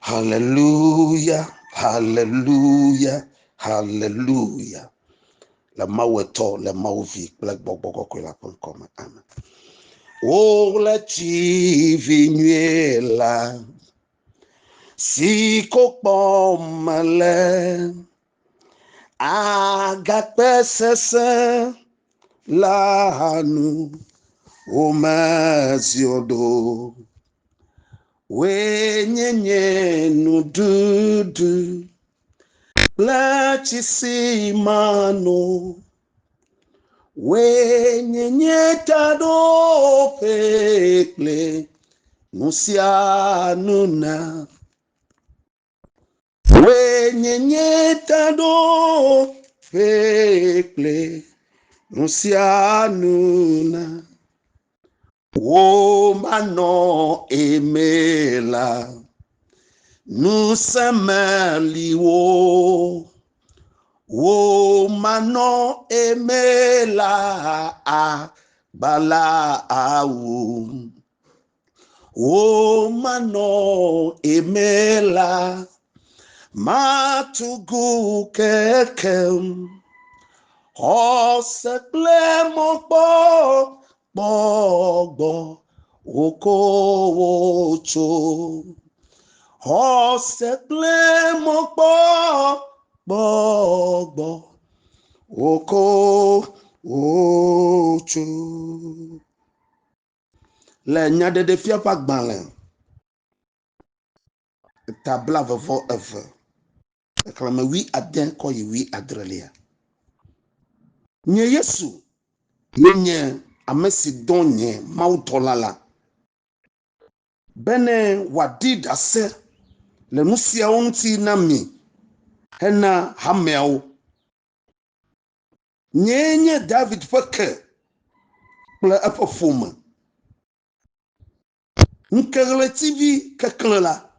Hallelujah, hallelujah, hallelujah. La maweto, la mauvi, black boko la poncoma. Amen. Oh, la chivinuela, si copomale, agape sese, la nu, o maziodo. We nye nu dudu la chisimano we nye tado peple nusianuna we nye tado peple nusianuna o mano emela nusamaliwo o mano emela a bala au o mano emela matugu kekem o sekle mo bo oko ocho o sekle mo bo oko ocho le nya de fia pa gbanle tabla vavo eve klama wi aden ko yi wi adrelia nye yesu nye amesi donye mautolala bene wadid ase le nusia onti na mi hena hamel nye David feke pla apofuma nkele TV keklela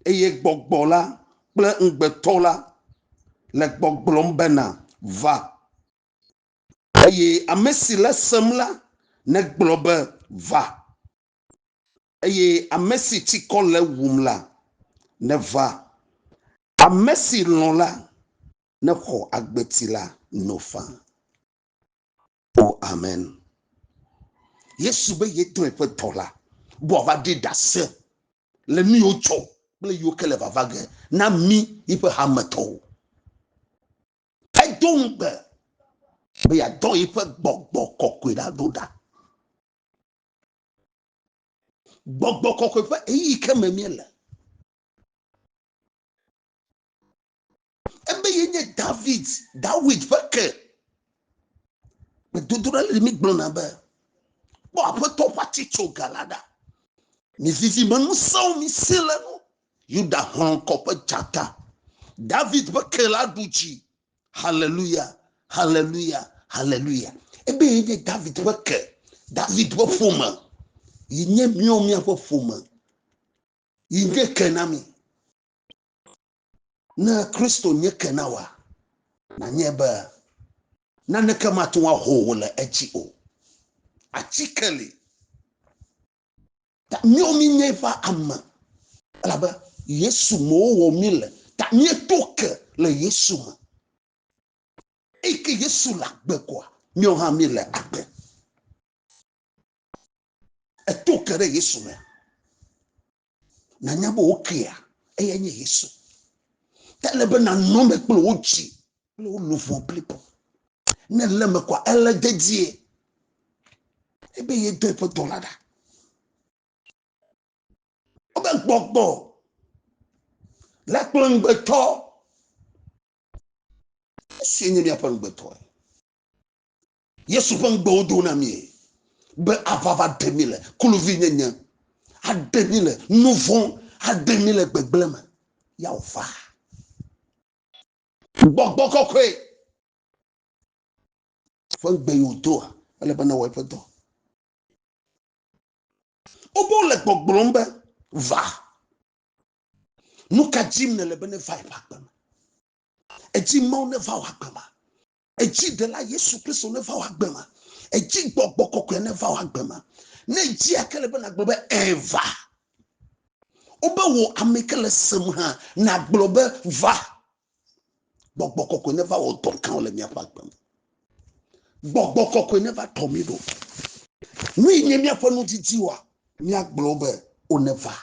eye gbogbola pla ngbetola le gbogblom bena va eye amesi lesemla ne gbobe va eye amesi tikole wumla ne va amesi lonla ne ho agbetila nofa. Oh amen. Yesu be yeto pe tola bo va di dase le mi ocho ble yo kele va vage na mi ipe hamato I don't be ya don ipe gbogbo kokwe da doda gbogbo kokwe pe eyi keme miele ebe yenye David feke be dodora le mi gbona be bo apoto pati cho galada mi vivi manu saw mi sele no yuda hon kope chata David feke la duchi hallelujah hallelujah hallelujah ebe yenye David feke David wo foma yenye miomi afo foma yenye kenami na Kristo nye kenawa na nyebe na ne kama to wa ho le echi o achikele ta miomi nye fa ama alaba Yesu mo wo mi le ta nye toke le Yesu ma eke Yesu la gbe kwa mio ha mi le agbe e toke re Yesu me na nyabo okia eye nye Yesu telebe na nombe kplo ochi kplo lufo plipo ne leme kwa ele dedie ebe ye do pe dolada obe gbogbo la kplo ngbeto senye mi apan ngbeto Yesu pan gbo do na mi be avava 2000 kuluvi nyenya a 2000 nouvon a 2000 gbegblema ya ofa gbogbo kokwe fon gbe yo do ale bana wa pe do obo le gbogbo mbe va nuka jim ne le bene va ipakama eji mo ne va wa gbema eji de la Yesu Kristo ne va wa gbema eji gbogbo kokwe ne va wa gbema ne ji akele bena gbebe eva oba wo amekele sem ha na globe va gbogbo koko never wo ton kan le mi apagbam gbogbo koko never tomido nu yin mi afa no titi wa mi aglobe o never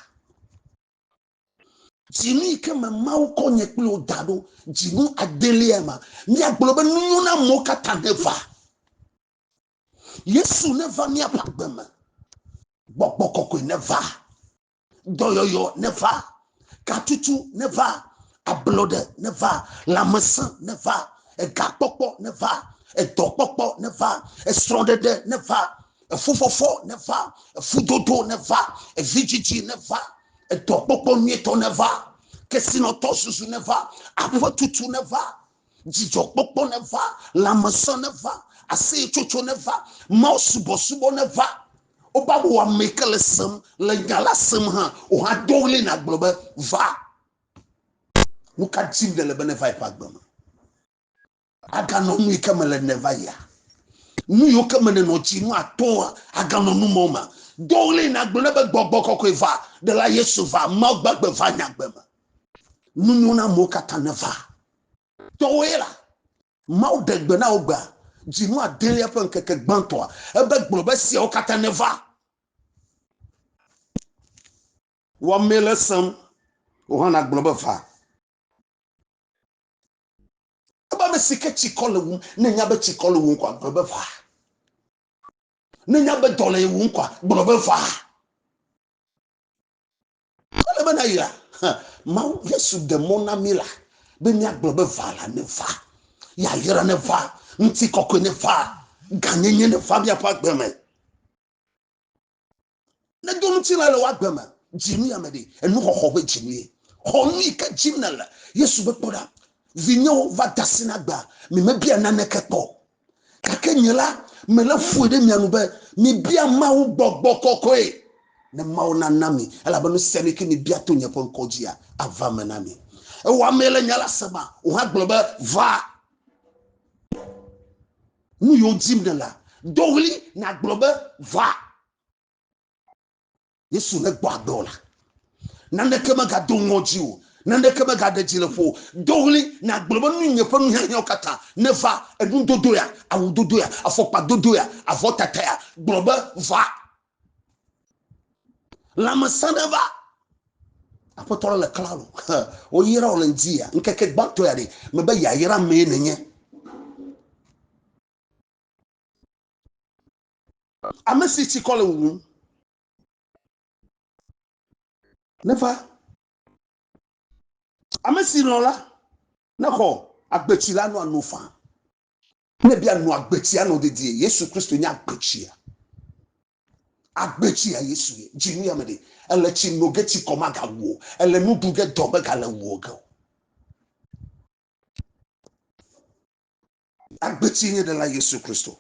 jinu ke ma mawo konye pe o dado jinu adeliema mi aglobe nu na mo kata never Yesu never mi apagbam gbogbo koko never doyoyo never katutu never ablode never lamasa never egakpokpo never edokpokpo never estrondede never efufofo never efudodo never evijiji never edokpokpo mieto never kesinoto susu never apotutu never jijokpokpo never lamasa never ase chocho never mausubo never oba wa mekele sem le nyala sem ha o ha dole na globe va nuka jim de le benefai pagbama aga no nu ikamele never ya nu yo kamene no ji nu aton aga no nu moma dole na globe gbogbo kokko va de la Yesu va ma gbagbe va nyagbema nu na mo kata never dole ma o degbe na ogba jinu adele afa nkeke gbanto ebe globe si o kata never wa mele sam o hana globe va aba me sike chikole wu ne nya be chikole wu kwa globe va ne nya be dole wu kwa globe va ole bana ya ma Yesu de mona mila be nya globe va la ne va ya yira ne va nti kokko ne va ganyenye ne va bia pa gbeme na dum ti la le wa gbeme jimi amede enu hoho be jimi honu ka jimna la Yesu be poda vinyo va dasina gba me mabia na nekepo kakenyela me la fuede mianu be me bia mawo gbogbo kokoe ne mawo na nami ala banu semi ke me bia to nyepon kojia ava manami e wa mele nyala sema o ha globe va nu yo jimna la dogli na globe va Yesu ne gba dola na nekema ga dongoji o nande kema gade jilefo dogli na globo nu nyefa nu hanya okata nefa edun dodo ya awu dodo ya afokpa dodo ya avotata ya globo va la masaneva apotoro le klaro o yira o ndia nkeke gbato ya de mebe ya yira me nenye amesi ti kole wu nefa amesi lola nako agbechi la no anufa ne bia no agbechi ano de die Yesu Kristo nya agbechi ya Yesu jinu ya mede ele chi no geti komaga wo ele nu duge dobe gala wo go agbechi ni de la Yesu Kristo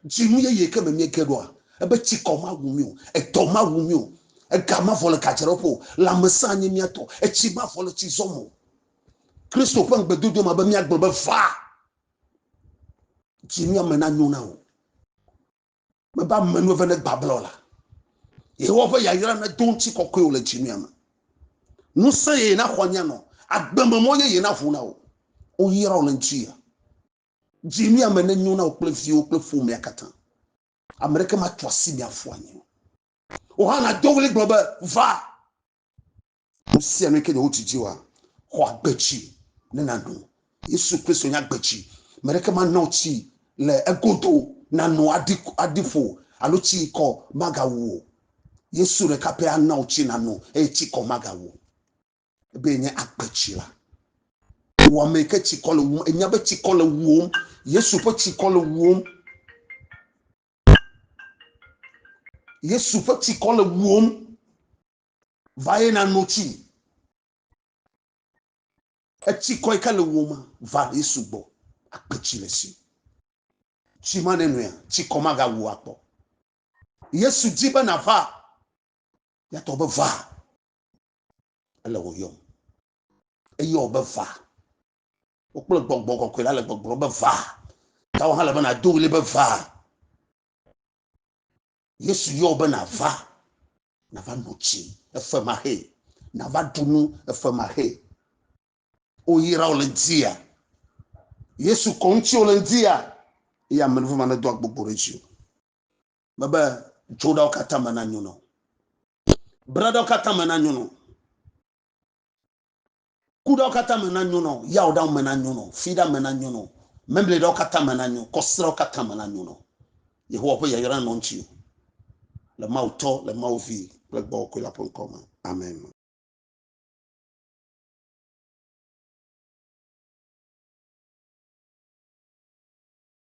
jinu ye ye kama mi kedwa ebe chi komaga mi o e toma wu mi o e gama vole ka jeropo la mesanye mi ato e chi ma vole chi zomo Kristo pa ngbedudu ma ba mi agbobe fa jinu ya mena nyuna o me ba menu vene gbablola ye wo fa ya yira na donti kokko o la jinu ya ma nu se na hwanya no agbamamo ye na fu na o yira o la njia jinu ya mena nyuna o plefi o plefu me akata America ma twasi mi afuanyi o ha na dogli globe va o si anu ke o tijiwa ho agbachi ne na do Yesu Kristo nya agbachi America ma na ochi le egodo na no adifo alochi ko magawo Yesu re kape ana ochi na no echi ko magawo be nya agbachi la wo meke chi kole wu enya be chi kole wu Yesu po chi kole wu Yesu po chi kole wu vae na nochi echi ko ikale wu ma va Yesu bo agbachi le si chi manenu ya chi ko magawo apo Yesu jibe na va ya to be va ele wo yom eyo be va o kple gbogbo kokko la le gbogbo be va ta o hala bana do le be va Yesu yo be na va no chi e fa ma he na va dunu efemahe o yira o le dia Yesu konti o le dia ya menvu mana do agbogbo reji baba joda o kata mana nyuno brother o kata mana nyuno kuda o kata mana nyuno ya o da mana nyuno fida mana nyuno memble do kata mana nyuno kosra o kata mana nyuno Yehowa po ya yira no nchi le mauto le mauvi le gbo ko la pon koma amen